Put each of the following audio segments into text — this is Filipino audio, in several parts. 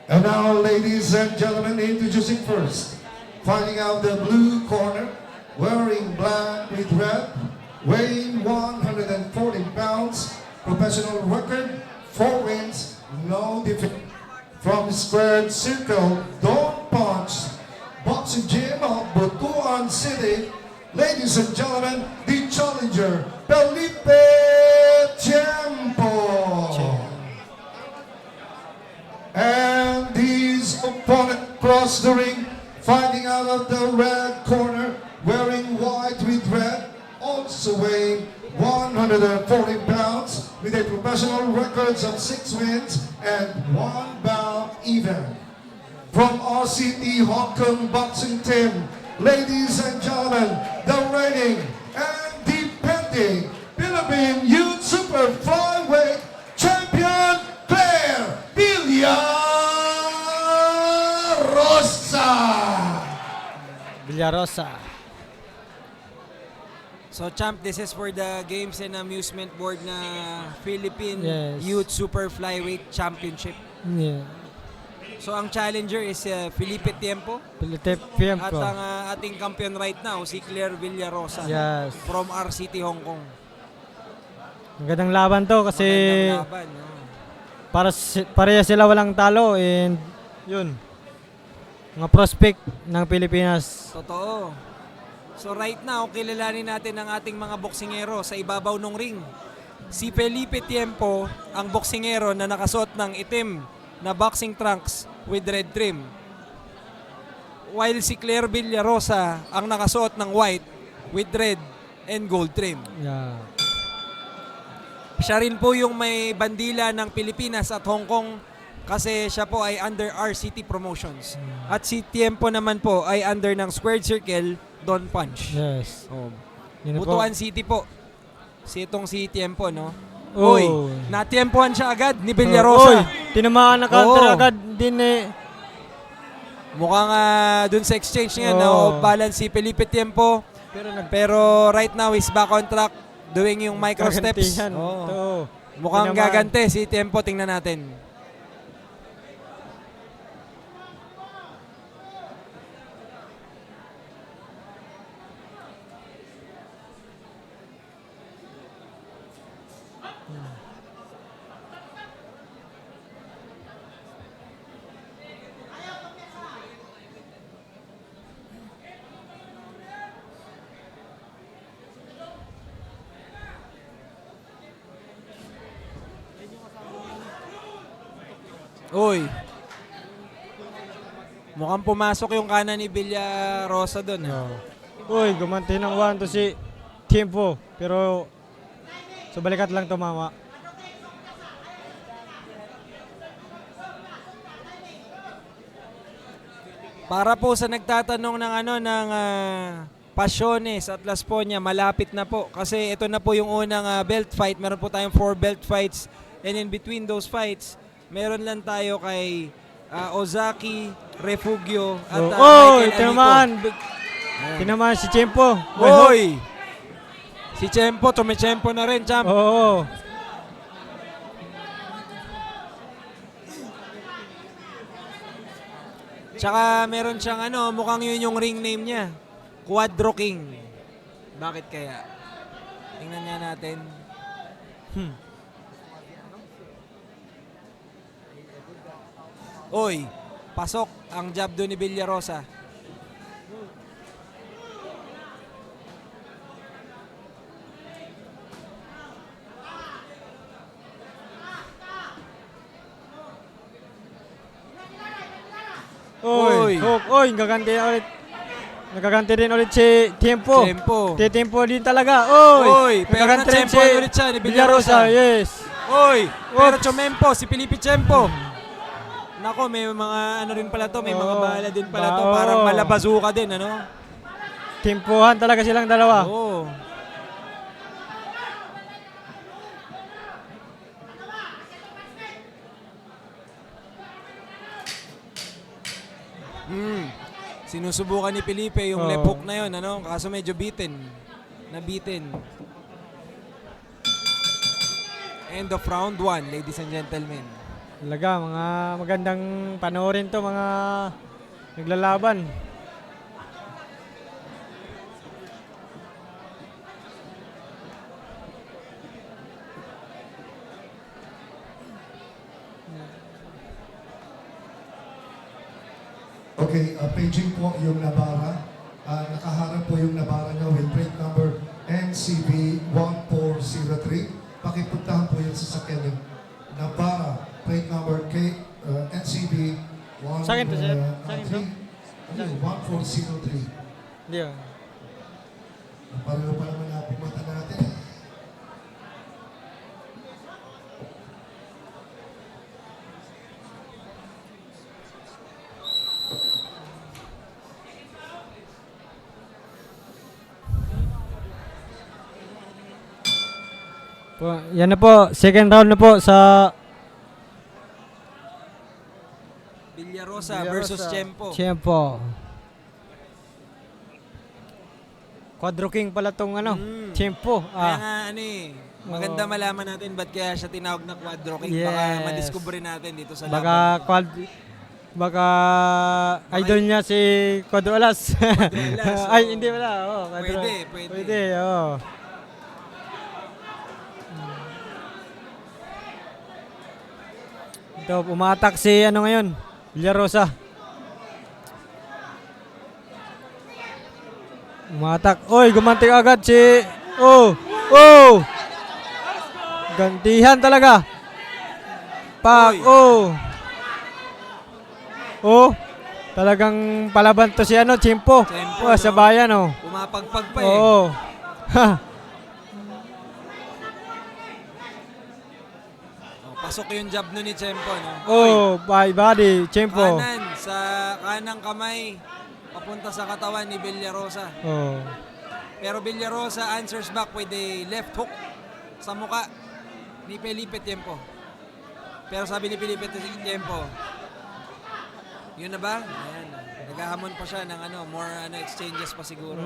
And now, ladies and gentlemen, introducing first, finding out the blue corner, wearing black with red, weighing 140 pounds, professional record, 4 wins, no defeat. From Squared Circle, Don't Punch, Boxing Gym of Butuan City, ladies and gentlemen, the challenger, Felipe Tiempo. And his opponent crossed the ring, fighting out of the red corner, wearing white with red, also weighing 140 pounds, with a professional records of 6 wins and 1 bout even. From RCT Hong Kong Boxing Team, ladies and gentlemen, the reigning and defending Philippine Youth Super Flyweight Champion, Claire Villarosa. Villarosa. So champ, this is for the Games and Amusement Board na Philippine Yes. Youth Super Flyweight Championship. Yeah. So ang challenger is Felipe Tiempo Felipe at Tiempo. ang ating champion right now si Claire Villarosa Yes. from RCT Hong Kong. Magandang laban to kasi Magandang laban, no? pareha sila walang talo and yun. Mga prospect ng Pilipinas. Totoo. So right now, kilalanin natin ang ating mga boksingero sa ibabaw ng ring. Si Felipe Tiempo, ang boksingero na nakasuot ng itim na boxing trunks with red trim. While si Claire Villarosa ang nakasuot ng white with red and gold trim. Yeah. Siya rin po yung may bandila ng Pilipinas at Hong Kong kasi siya po ay under RCT Promotions. At si Tiempo naman po ay under ng Squared Circle, Don't Punch. Yes. Oh. Yun po. Butuan City po. Itong si Tiempo, no? Oh. Uy, natiempohan siya agad ni Villarosa. Oy, tinamaan na counter Oo. agad din eh. Mukhang dun sa exchange niya, Oo. balance si Felipe Tiempo. Pero right now, he's back on track doing yung micro steps. Kagantihan. Oo. Ito. Mukhang Tinamaan. gagante si Tiempo. Tingnan natin. Uy. Mukhang pumasok yung kanan ni Villarosa doon. Uy, gumanti ng 1 to si Tiempo. Pero sa balikat lang tumama. Para po sa nagtatanong ng Passiones at Las Poñas, malapit na po kasi ito na po yung unang belt fight. Meron po tayong 4 belt fights and in between those fights, meron lang tayo kay Ozaki, Refugio at Oy, Michael tinamaan. Alico. Tinamaan si Tiempo. Oy! Si Tiempo, tumechempo na rin, champ. Oo. Tsaka meron siyang mukhang yun yung ring name niya. Quadro King. Bakit kaya? Tingnan nga natin. Oy, pasok ang jab doon ni Villarosa. Oy, hook. Oy, gaganti na ulit. Nagaganti rin ulit si Tiempo. Tiempo. Tiempo din talaga. Oy, Oy, pero nagaganti rin na-tempo ulit siya ni Villarosa. Yes. Oy, pero Oops. Chomempo, si Felipe Tiempo. Nako, may mga rin pala to, may mga Oo. bala din pala to. Oo. Parang malabazuka din, Tiempohan talaga silang dalawa. Oo. Sinusubukan ni Felipe yung Oo. left hook na yun, kaso medyo nabitin. End of round 1, ladies and gentlemen. Talaga, mga magandang panoorin to, mga naglalaban. Okay, paging po yung Navara. Nakaharap po yung Navara niya with plate number NCB 1403. Pakipuntahan po yung sasakyan ng Navara, plate number NCB 1, Sa akin to, sir. Sa akin to. 1403. Hindi ah. Pareho pa naman na pumunta natin. Yan na po, second round na po sa Villarosa versus Tiempo. Tiempo. Quadro King pala tong ano, Tiempo. Kaya nga ano eh, maganda malaman natin ba't kaya siya tinawag na Quadro King. Baka Yes. madiscover natin dito sa Baka laban. baka idol niya si Quadro Alas. Alas, Ay, oo. hindi wala. Oh, Pwede. Pwede, oh. Ito, umatak si ano ngayon, Villarosa. Umatak. Oy, gumanti agad si... Oh! Oh! Gantihan talaga. Pak! Oy. Oh! Oh! Talagang palaban to si ano, Tiempo. Tiempo, Oh, sa no? bayan, oh. Pumapagpag pa eh. Oo. Ha! Pasok yung jab nun ni Tiempo. No? Oh, by body, Tiempo. Kanan sa kanang kamay papunta sa katawan ni Villarosa. Oh. Pero Villarosa answers back with a left hook sa muka ni Felipe Tiempo. Pero sabi ni Felipe Tiempo, yun na ba? Ayan. Naghahamon pa siya ng ano, more exchanges pa siguro.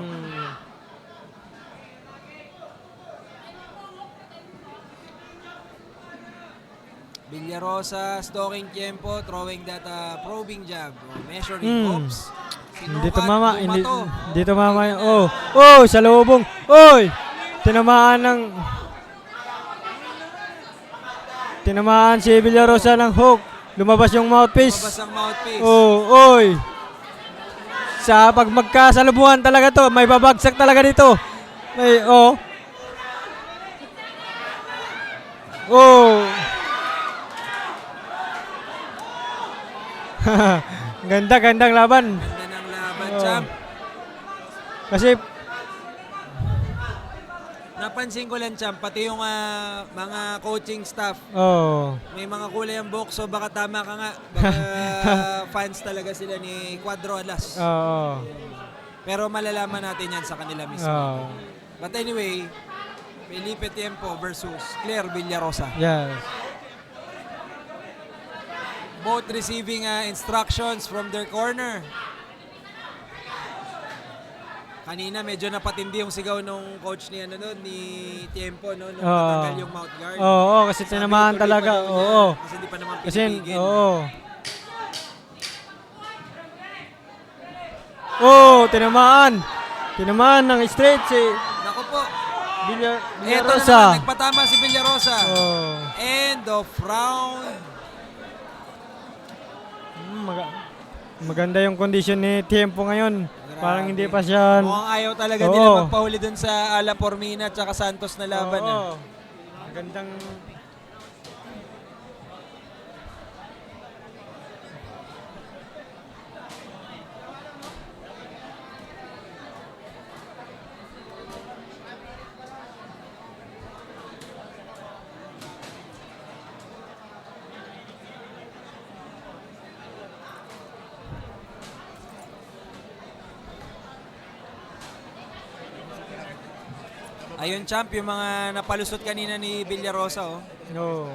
Villarosa stalking Tiempo, throwing that probing jab, measuring oops. Hindi tumama, hindi bumato. tumama. Oh. Oh, sa lubong. Oy! Tinamaan si Villarosa ng hook. Lumabas yung mouthpiece. Mabas ang mouthpiece. Oh, oy. Sa pag magkasalubuhan talaga to, may babagsak talaga dito. May, oh. Oh. Gandang laban. Ganda ng laban, Oh. champ. Kasi, Napansin ko lang, champ, pati yung mga coaching staff, oh. may mga kulay ang buhok, so baka tama ka nga. Baka fans talaga sila ni Quadro Alas. Oo. Pero malalaman natin yan sa kanila mismo. Oh. But anyway, Felipe Tiempo versus Claire Villarosa. Yes. Both receiving instructions from their corner. Kanina medyo napatindi yung sigaw nung coach ni ni Tiempo nung natanggal yung mouth guard. Oo, kasi Sabi, tinamaan tuloy talaga. pa daw niya, Oo. Kasi hindi pa naman Kasi, pinipigil. oo. Oh, tinamaan. Tinamaan ng straight si Naku po. Eto na Villarosa. naman, nagpatama si Villarosa. Oh. End of round. Maganda yung condition ni Tiempo ngayon. Parang hindi pa Grabe. siya... Mukhang ayaw talaga Oo. nila magpahuli dun sa Ala Formina at saka Santos na laban. Oo. Magandang... Ayun, champ, yung mga napalusot kanina ni Villarosa, oh. No.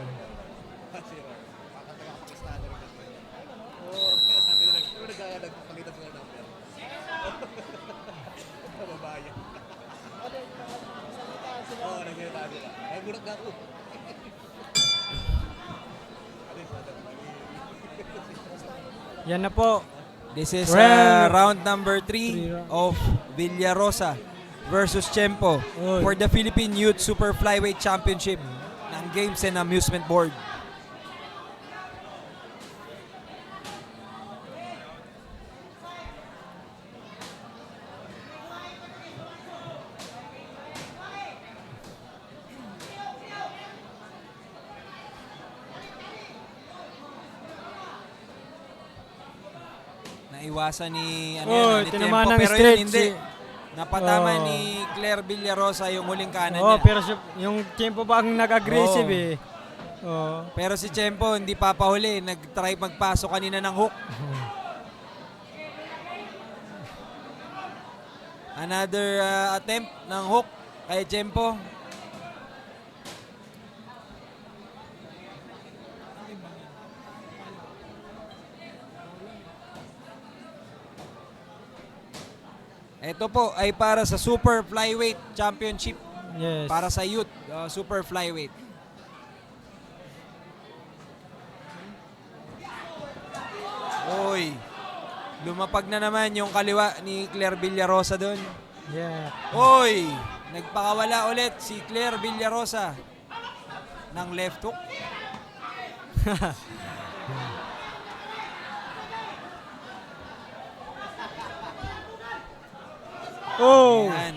Yan na po. This is Round- round number 3 Three of Villarosa versus Tiempo Oy. for the Philippine Youth Super Flyweight Championship ng Games and Amusement Board. Naiwasan ni Oy, ni tinamaan Tiempo, ng pero stretch yun hindi. si- Napatama Oh. ni Claire Villarosa yung huling kanan Oh, niya. pero yung Tiempo pa ang nag-aggressive Oo. eh. Oh. Pero si Tiempo hindi papahuli. Nag-try magpasok kanina ng hook. Another attempt ng hook kay Tiempo. Ito po ay para sa Super Flyweight Championship. Yes. Para sa youth, Super Flyweight. Oy, lumapag na naman yung kaliwa ni Claire Villarosa doon. Yeah. Oy, nagpakawala ulit si Claire Villarosa ng left hook. Oh. Yan.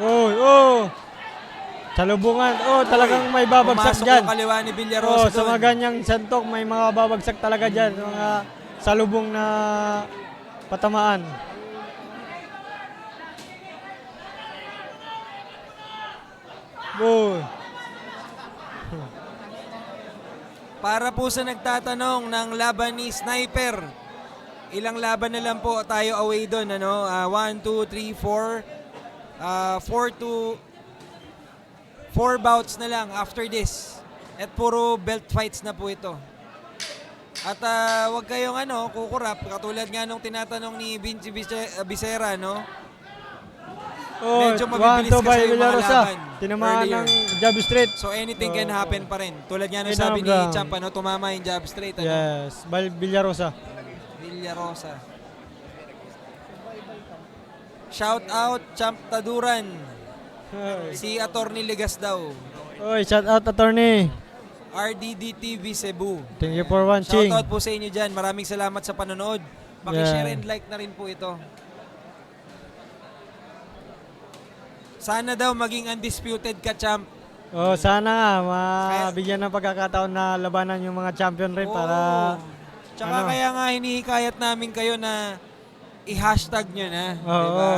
Oh. Salubungan. Oh, talagang may babagsak Pumasok dyan. yung kaliwa ni Oh, Villarosa sa doon. mga ganyang santok, may mga babagsak talaga dyan. Mga salubong na patamaan. Oh. Para po sa nagtatanong ng laban ni Sniper, ilang laban na lang po tayo away doon, ano? 1, 2, 3, 4. 4 bouts na lang after this. At puro belt fights na po ito. At wag kayong kukurap, katulad nga nung tinatanong ni Vinci Becerra, no? Oh, Medyo mabibilis to kasi by yung mga Villarosa. laban Tinamaan earlier. ng jab straight. So anything can happen pa rin. Tulad nga nung Inang sabi ni ground. Champ, tumama yung jab straight, Yes, by Villarosa. Villarosa. Shout out Champ Taduran. Si Attorney Ligas daw. Oy, shout out attorney. RDD TV Cebu. Thank you for Shout watching. out po sa inyo dyan. Maraming salamat sa panonood. Paki-share Yeah. and like na rin po ito. Sana daw maging undisputed ka, Champ. Oh, sana nga mabigyan ng pagkakataon na labanan yung mga champion rin para Tsaka kaya nga hinihikayat namin kayo na i-hashtag nyo na. Oo. Diba?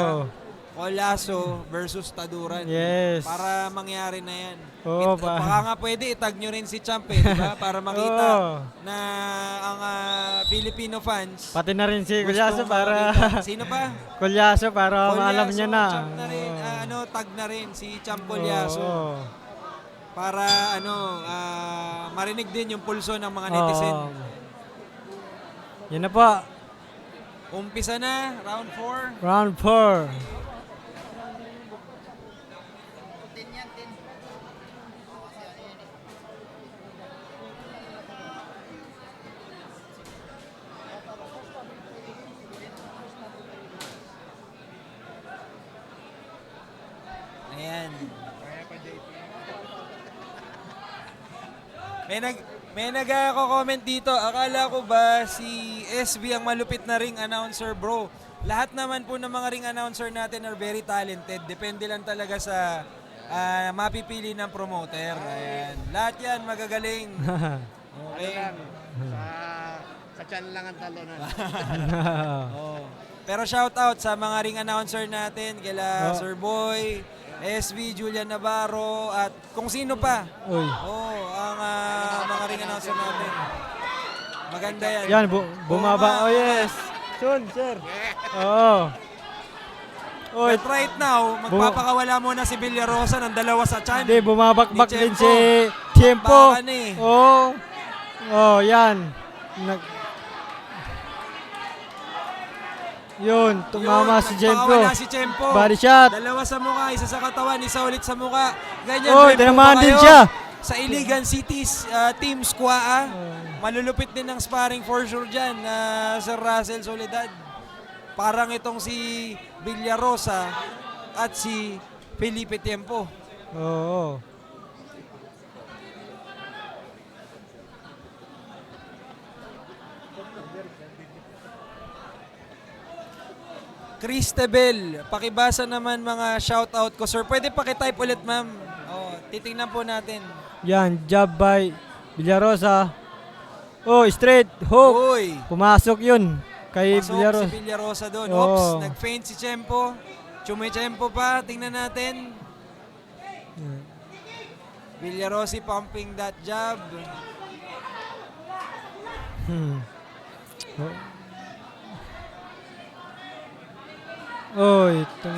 Colazo versus Taduran. Yes. Para mangyari na yan. Oo, Baka nga pwede itag nyo rin si Champ diba? Para makita Oo. na ang Filipino fans Pati na rin si gustong Colyaso para makita. Sino pa? Colyaso para maalam Colyaso, niya na. Champ na rin, tag na rin si Champ Colyaso. Oo. Para marinig din yung pulso ng mga netizen. Oo. Yan na po. Umpisa na, round 4. Round 4. Ayan. May nag-comment dito. Akala ko ba si SB ang malupit na ring announcer, bro? Lahat naman po ng mga ring announcer natin are very talented. Depende lang talaga sa mapipili ng promoter. Ayan. Lahat yan magagaling. Okay. Sa channel lang ang talo na. Oh. Pero shout out sa mga ring announcer natin, kila Oh. Sir Boy, SB, Julian Navarro, at kung sino pa. Uy. Oh, ang mga ating announcer natin. Maganda yan. Yan, bumaba. Oh, yes. Soon, sir. Oo. Oh, But right now, magpapakawala muna si Villarosa ng dalawa sa chan. hindi, bumabakbak Ni din Tiempo. si Tiempo. Bakbakan eh. Oo. Oh, yan. Yun, tumama si Tiempo. Nagpakawala si Tiempo. Body shot. Dalawa sa mukha, isa sa katawan, isa ulit sa mukha. Ganyan, Oh, Tiempo tinamaan ba din kayo? siya. Sa Iligan City's Team Squaa. Malulupit din ang sparring for sure dyan, Sir Russell Soledad. Parang itong si Villarosa at si Felipe Tiempo. Oo. Cristabel, pakibasa naman mga shoutout ko, sir. Pwede pakitype ulit, ma'am. Oh, titingnan po natin. Yan, job by Villarosa. Oh, straight hook. Uy, Pumasok yun kay pasok Villarosa. si Villarosa doon. Oo. Oops, nag-feint si Tiempo. Chumechempo pa, tingnan natin. Villarosi pumping that jab. Oh, ito.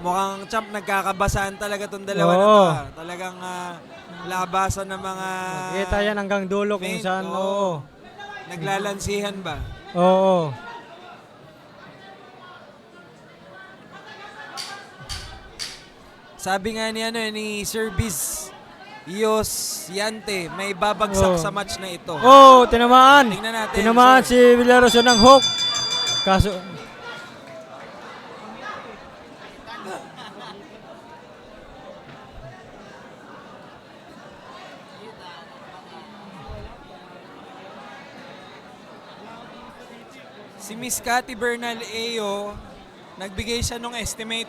Mukhang champ, nagkakabasaan talaga itong dalawa na Oo. to. Talagang labasan ng mga Kita yan hanggang dulo kung feint. saan. Oo. Oo. Naglalansihan ba? Oo. Sabi nga ni Sir Biz Ios Yante, may babagsak Oo. sa match na ito. Oh, tinamaan. Tingnan natin, Tinamaan sir. si Villarosa ng hook. Kaso, Si Miss Cathy Bernal Eo, nagbigay siya nung estimate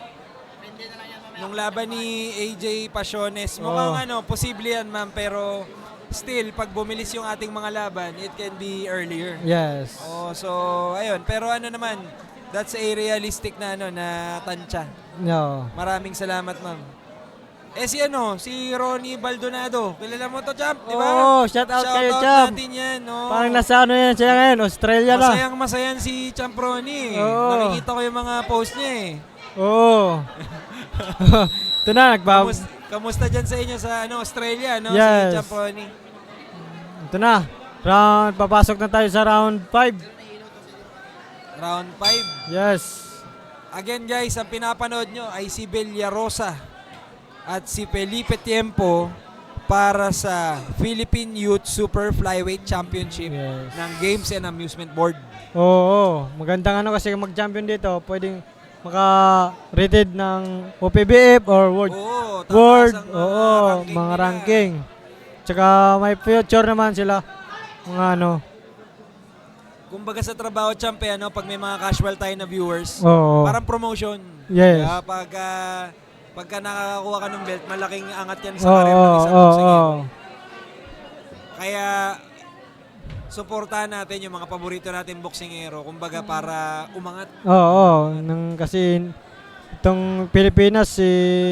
nung laban ni AJ Pasiones. Mukhang posible yan, ma'am, pero still, pag bumilis yung ating mga laban, it can be earlier. yes. Oh, so ayun, pero naman, that's a realistic na na tansya. No. Maraming salamat, ma'am. Si Ronnie Baldonado. Kilala mo to, champ, di ba? Oh, shout out kayo, champ. Natin yan, no? Parang nasa yan siya ngayon, Australia na. Masayan si Champ Ronnie. Oo. Nakikita ko yung mga post niya eh. Oo. Ito na, Kamusta dyan sa inyo sa Australia, no? Yes. Si Champ Ronnie. Ito na. Papasok na tayo sa round 5. Round 5. Yes. Again, guys, ang pinapanood nyo ay si Villarosa at si Felipe Tiempo para sa Philippine Youth Super Flyweight Championship Yes. ng Games and Amusement Board. Oo. Magandang kasi mag-champion dito. Pwedeng maka-rated ng OPBF or World. Oo, tataas World. ang Oo, ranking mga nila. ranking. Tsaka may future naman sila. Mga Kumbaga sa trabaho, champ, pag may mga casual tayo na viewers, Oo. parang promotion. Yes. Kaya pagka nakakakuha ka ng belt, malaking angat yan sa Oo, karir ng isang oo, boxingero. oo. Kaya suportahan natin yung mga paborito natin boksingero, kumbaga para umangat. Oo, kasi itong Pilipinas,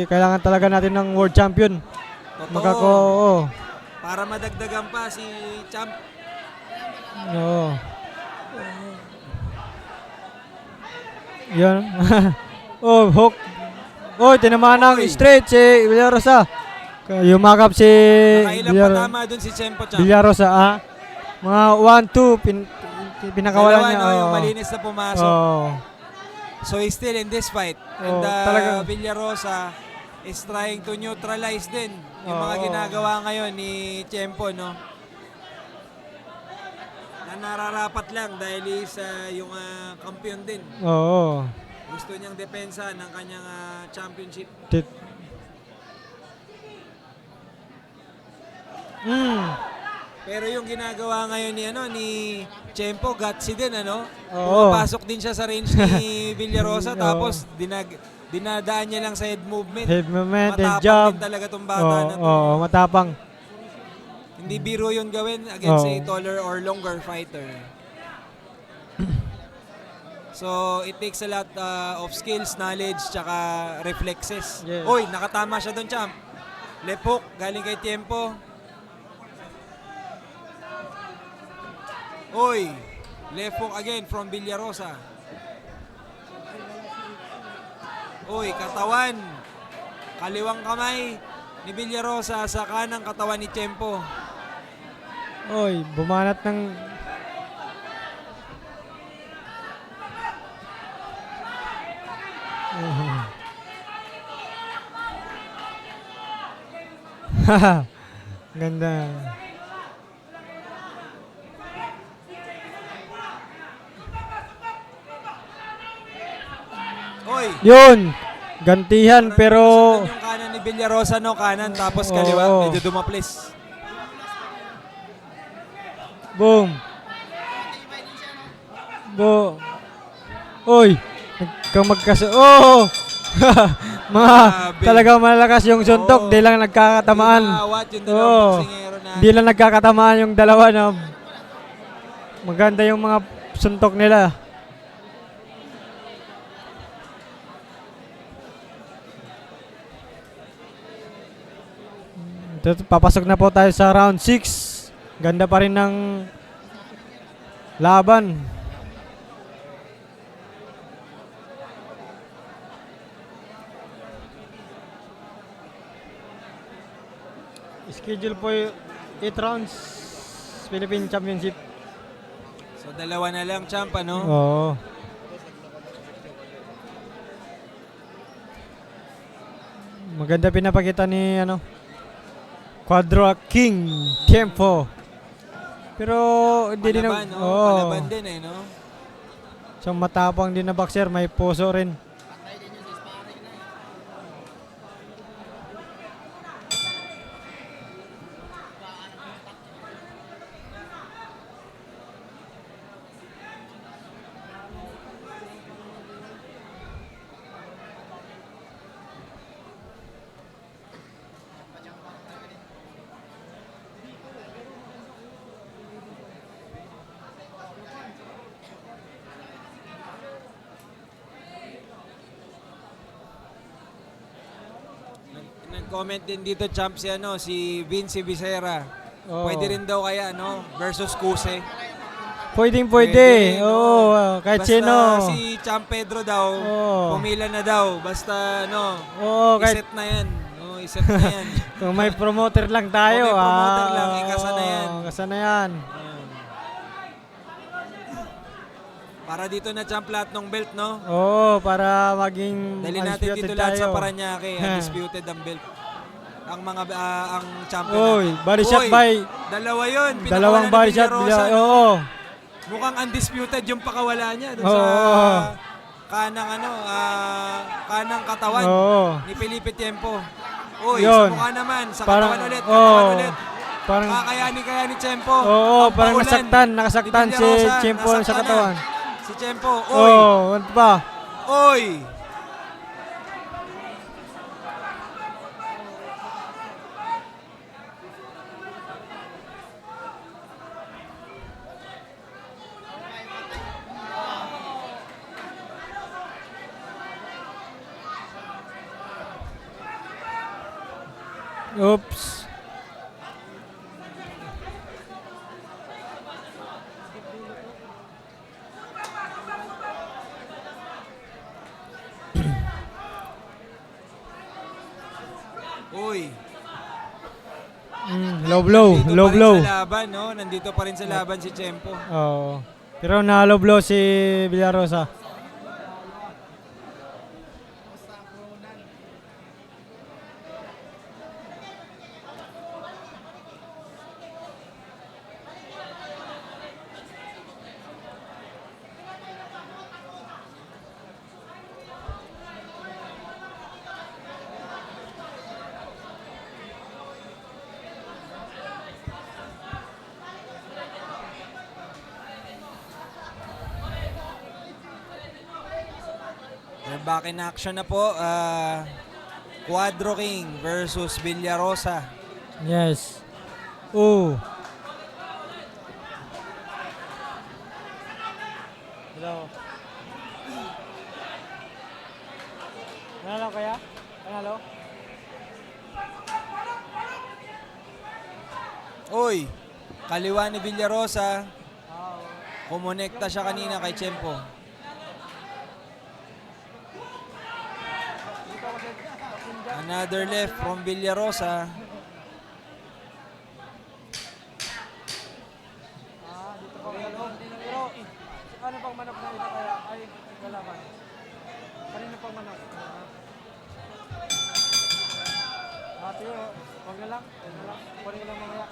kailangan talaga natin ng world champion. Totoo. Oo. Para madagdagan pa si champ. Oo. Yan. Oh, hook. Oh, tinamaan ng Oy. straight si Villarosa. Yumakap si Nakailang patama dun si Tiempo, champ. Villarosa. Mga 1-2 pinakawalan Dalawa, niya. no, yung Oo. malinis na pumasok. Oo. So he's still in this fight. And Oh, talaga. Villarosa is trying to neutralize din yung mga Oo. ginagawa ngayon ni Tiempo, no? Na nararapat lang dahil sa yung kampiyon din. Oo. Gusto niyang depensa ng kanyang championship. Pero yung ginagawa ngayon ni Tiempo, gutsy din, Oo. Pumapasok din siya sa range ni Villarosa, Oo. tapos dinadaan niya lang sa head movement. Head movement and Matapang jab. din talaga tong bata na to. Oo, matapang. Hindi biro yun gawin against Oo. a taller or longer fighter. So, it takes a lot of skills, knowledge, tsaka reflexes. Yes. Uy, nakatama siya doon, champ. Left hook, galing kay Tiempo. Uy, left hook again from Villarosa. Uy, katawan. Kaliwang kamay ni Villarosa sa kanang katawan ni Tiempo. Oy, bumanat ng... Ganda. Uy, Yun! Gantihan pero... yung kanan ni Villarosa, no? Kanan, tapos Oo. kaliwa. Medyo dumaplis. Boom! Oy! Oh! Mga Grabe. talagang malakas yung suntok, Oo. di lang nagkakatamaan. Awat yung Oo. dalawang boksingero na. Di lang nagkakatamaan yung dalawa na maganda yung mga suntok nila. Papasok na po tayo sa round 6. Ganda pa rin ng laban. Schedule po 8 rounds Philippine Championship. So, dalawa na lang, champ, ano? Oo. Maganda pinapakita ni Quadro King Tiempo. Pero hindi din Palaban, no? Oo. Palaban din, eh, no? Siyang matapang din na boxer, may puso rin. Nag-comment din dito, champ, si Vince Becerra. Oo. Pwede rin daw kaya, versus Kuse. Pwede. Oo, kahit Basta sino. si Champ Pedro daw, Oo. pumila na daw. Basta, Oo, kahit iset na yan. Iset na yan. kung may promoter lang tayo. Kung may promoter lang, ikasa na yan. Ikasa na yan. Para dito na, champ, lahat ng belt, no? Oo, para maging Dali natin undisputed dito lahat sa tayo. Paranaque, undisputed ang belt. Ang mga, ang champion Oy, natin. body shot Oy, by dalawa yun. Pinakawalan dalawang ni body shot. Villarosa, no? Oo. Mukhang undisputed yung pakawala niya dun Oo. sa kanang kanang katawan Oo. ni Felipe Tiempo. Uy, Yun. sa mukha naman, sa Parang- katawan ulit, oo. katawan ulit. Parang Kaya ni Tiempo. Oo, Ang parang paulan nasaktan ni si Villarosa, Tiempo sa nasaktan katawan. na. Si Tiempo, oy, Oo, ano pa? oy. Oops. Uy. Low blow, Nandito low pa rin blow. sa laban, no? Nandito pa rin sa laban si Tiempo. Oo. Pero na low blow si Villarosa. We're back in action na po. Quadro King versus Villarosa. Yes. Oh. Hello. Nanalo kaya? Nanalo? Uy, kaliwa ni Villarosa. Kumonekta siya kanina kay Tiempo. Another left from Villarosa. Pero, ano pang manok na ito kaya? Ay, wala pa. Kanina pang manok. Ate, wag na lang. Wag na lang. Kunin ko lang mamaya.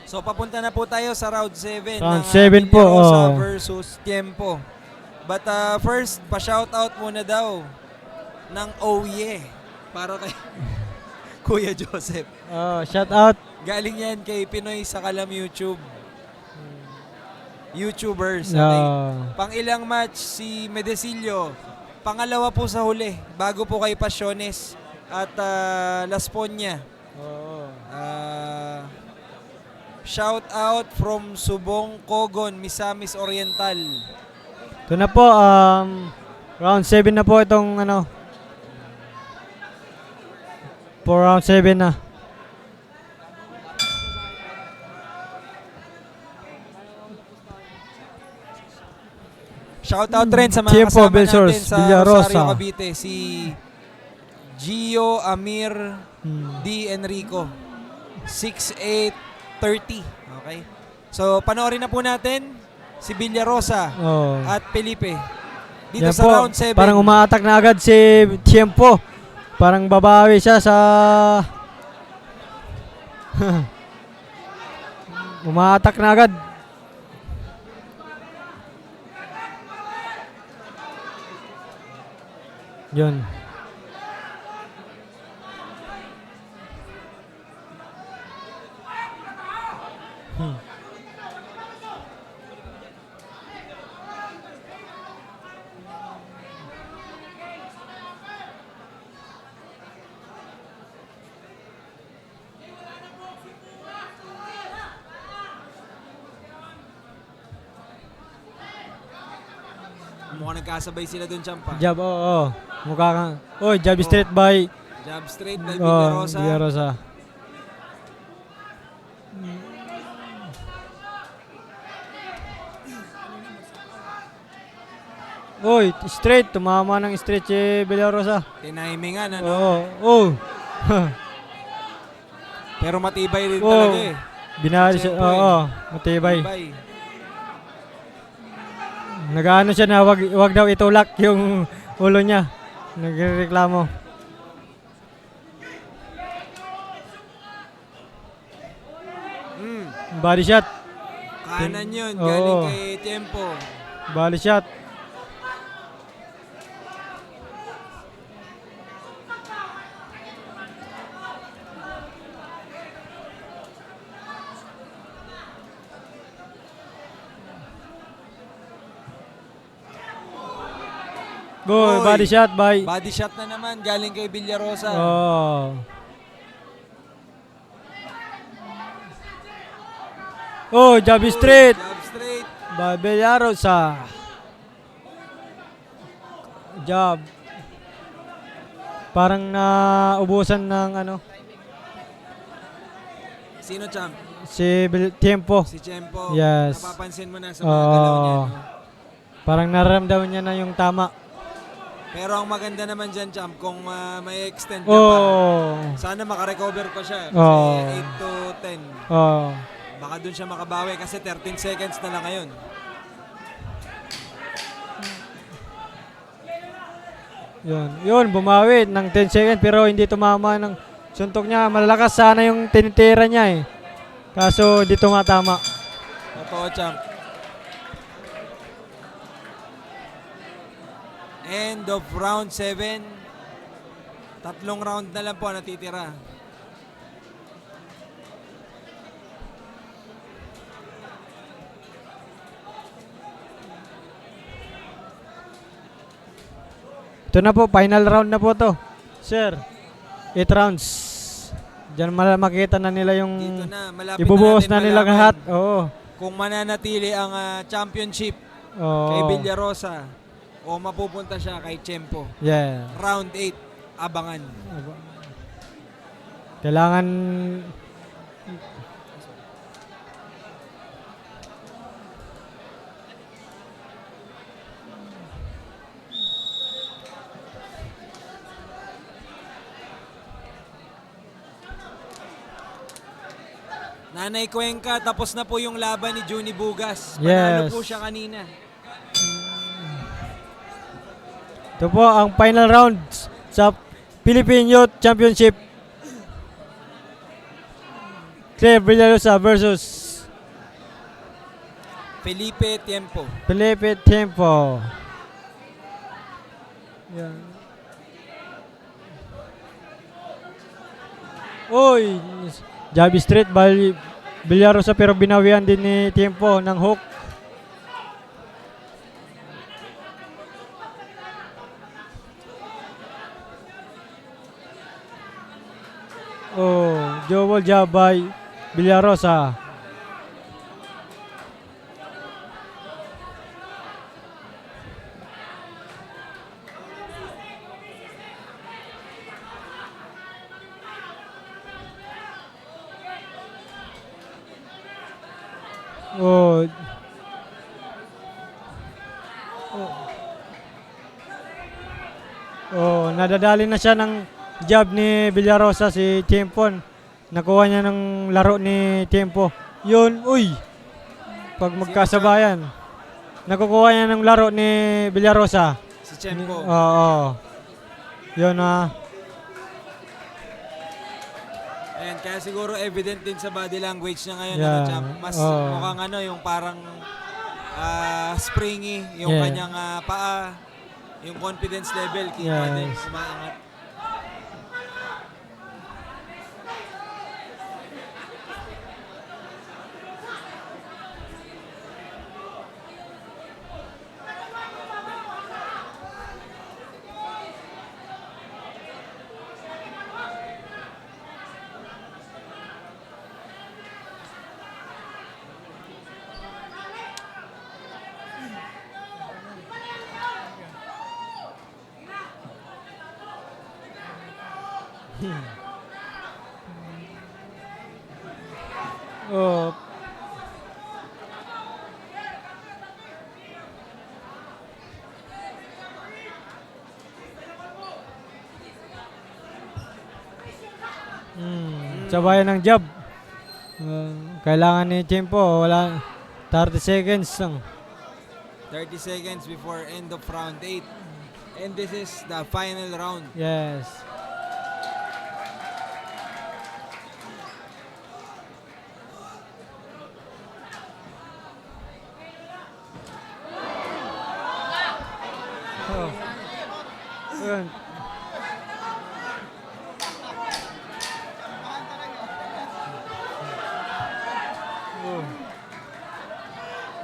So papunta na po tayo sa round 7 Round 7 po, Villarosa oh. versus Tiempo. But first, pa-shoutout muna daw ng Oh Yeah para kay Kuya Joseph. Oh, shout out. Galing yan kay Pinoy sa Kalam YouTube. YouTubers. Okay. Pang ilang match si Medecillo. Pangalawa po sa huli bago po kay Pasiones at Las Ponya. Oo. Shout out from Subong Kogon, Misamis Oriental. Ito na po, round 7 na po itong ano. For round 7 na. Shout out rin sa mga Tiempo kasama versus natin sa Villarosa. Rosario Cavite, si Gio Amir D. Enrico. 6'8", 30. Okay. So, panoorin na po natin si Villarosa Oh. at Felipe. Dito Yan sa po, round 7. parang umaatak na agad si Tiempo. Parang babawi siya sa... umaatak na agad. Yun. Mukhang nagkasabay sila dun, Champa. Jab, oo. Mukha kang... Oh, jab straight by... Jab straight by Oh, Villarosa. Villarosa. Uy, straight. Tumama ng straight si Villarosa. Tinimingan, ano? Oo. Oh. Pero matibay rin Oh. talaga eh. Binali siya. Siyempre. Oo. Matibay. Matibay. Nag-ano siya na wag daw itulak yung ulo niya. Nagreklamo. Body shot. Kanan yun, Oo. galing kay Tiempo. Body shot. Go, Oy. body shot by. Body shot na naman, galing kay Villarosa. Oh. Oh, jab straight. Jab straight. By Villarosa. Jab. Parang naubusan ng ano, Sino, Champ? si Tiempo. Si Tiempo. Yes. Napapansin mo na sa mga galaw niya. Oh. No? Parang nararamdaman niya na yung tama. Pero ang maganda naman dyan, Champ, kung may extend niya pa, Oh. sana makarecover pa siya. Kasi Oh. 8 to 10. Oh. Baka dun siya makabawi kasi 13 seconds na lang ngayon. Yun, bumawi ng 10 seconds pero hindi tumama ng suntok niya. Malalakas sana yung tinitira niya eh. Kaso di tumatama. Totoo, Champ. End of round 7. Tatlong round na lang po ang natitira. Ito na po, final round na po to. Sir, 8 rounds. Diyan makikita na nila yung Dito na, malapit ibubuhos na na natin nila malaman lahat. Oo. kung mananatili ang championship kay Oo. Villarosa o mapupunta siya kay Tiempo. Yeah. Round 8, abangan. Kailangan Nanay Cuenca, tapos na po yung laban ni Juni Bugas. Panalo Yes. po siya kanina. ito po ang final round sa Philippine Youth Championship. Claire Villarosa versus Felipe Tiempo. Felipe Tiempo. Yan. Uy! Javi Street, Villarosa pero binawian din ni Tiempo ng hook. Oh, Joel Jabay Villarosa. Oh. Oh, nadadali na siya ng jab ni Villarosa si Tiempo. Nakuha niya ng laro ni Tiempo. Yun, uy. Pag magkasabayan. Nakukuha niya ng laro ni Villarosa. Si Tiempo. Oo. Yun Ayan, kaya siguro evident din sa body language niya ngayon. Yeah. Champ. Mas Oh. mukhang yung parang springy, yung Yeah. kanyang paa, yung confidence level, kita Yes. din, umaangat. Oh. Sabayan ng jab. Kailangan ni Tiempo, wala 30 seconds lang. 30 seconds before end of round 8. And this is the final round. Yes. Oh. Yun. Oh.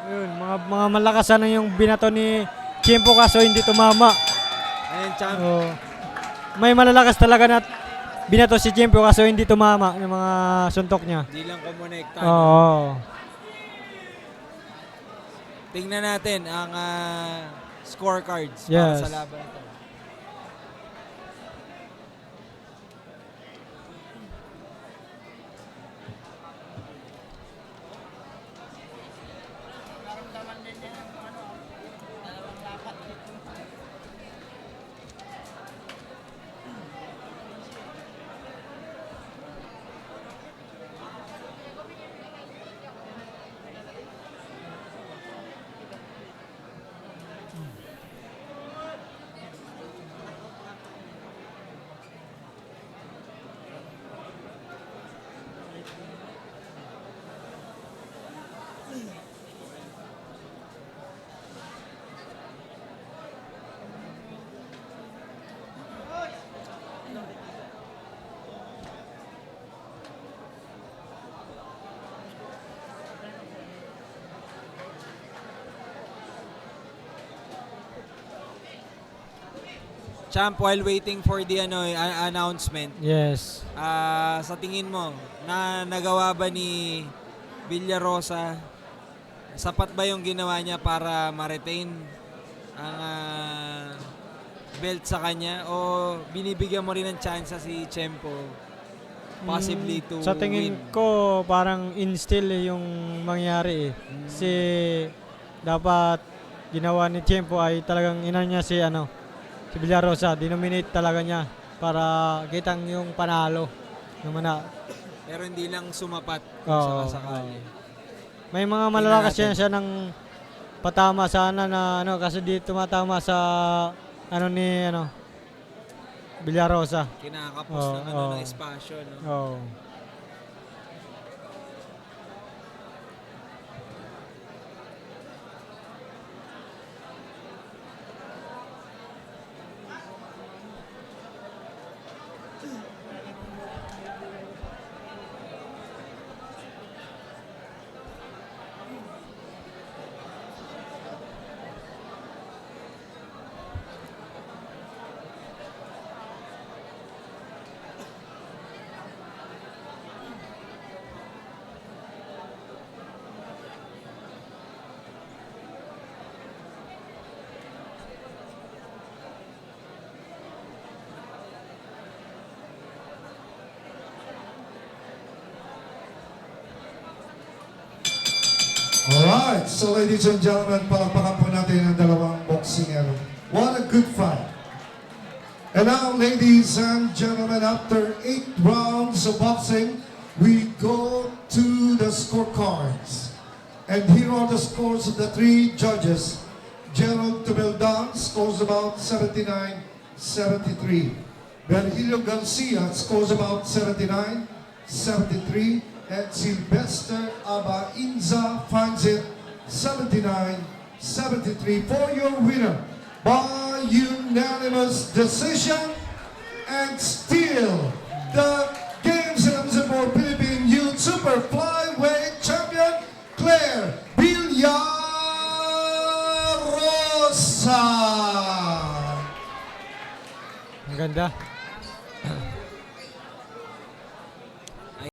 Yun, mga malakas na yung binato ni Tiempo kaso hindi tumama. Ayan, champ. Oh. May malalakas talaga na binato si Tiempo kaso hindi tumama ng mga suntok niya. Di lang kumonekta. Oo. Tingnan natin ang scorecards Yes. para sa laban ito. Champ, while waiting for the announcement, Yes. sa tingin mo, nagawa ba ni Villarosa, sapat ba yung ginawa niya para ma-retain ang belt sa kanya o binibigyan mo rin ng chance si Tiempo possibly to Sa tingin win? ko, parang instill yung mangyari eh. Kasi dapat ginawa ni Tiempo ay talagang niya si Villarosa, dinominate talaga niya para kitang yung panalo. Pero hindi lang sumapat Oo, sa sakali. May mga malalakas natin. siya ng patama sana na kasi di tumatama sa ni Villarosa. Kinakapos Oo, ng oo. ng espasyo, no? Oh. Alright, so ladies and gentlemen, palakpakan po natin ang dalawang boksingero. What a good fight. And now, ladies and gentlemen, after 8 rounds of boxing, we go to the scorecards. And here are the scores of the 3 judges. Gerald Tumildan scores about 79-73. Virgilio Garcia scores about 79-73. And Sylvester Aba Inza finds it 79-73 for your winner by unanimous decision, and still the Games and for Philippine Youth Super Flyweight Champion Claire Villarosa. Ang ganda.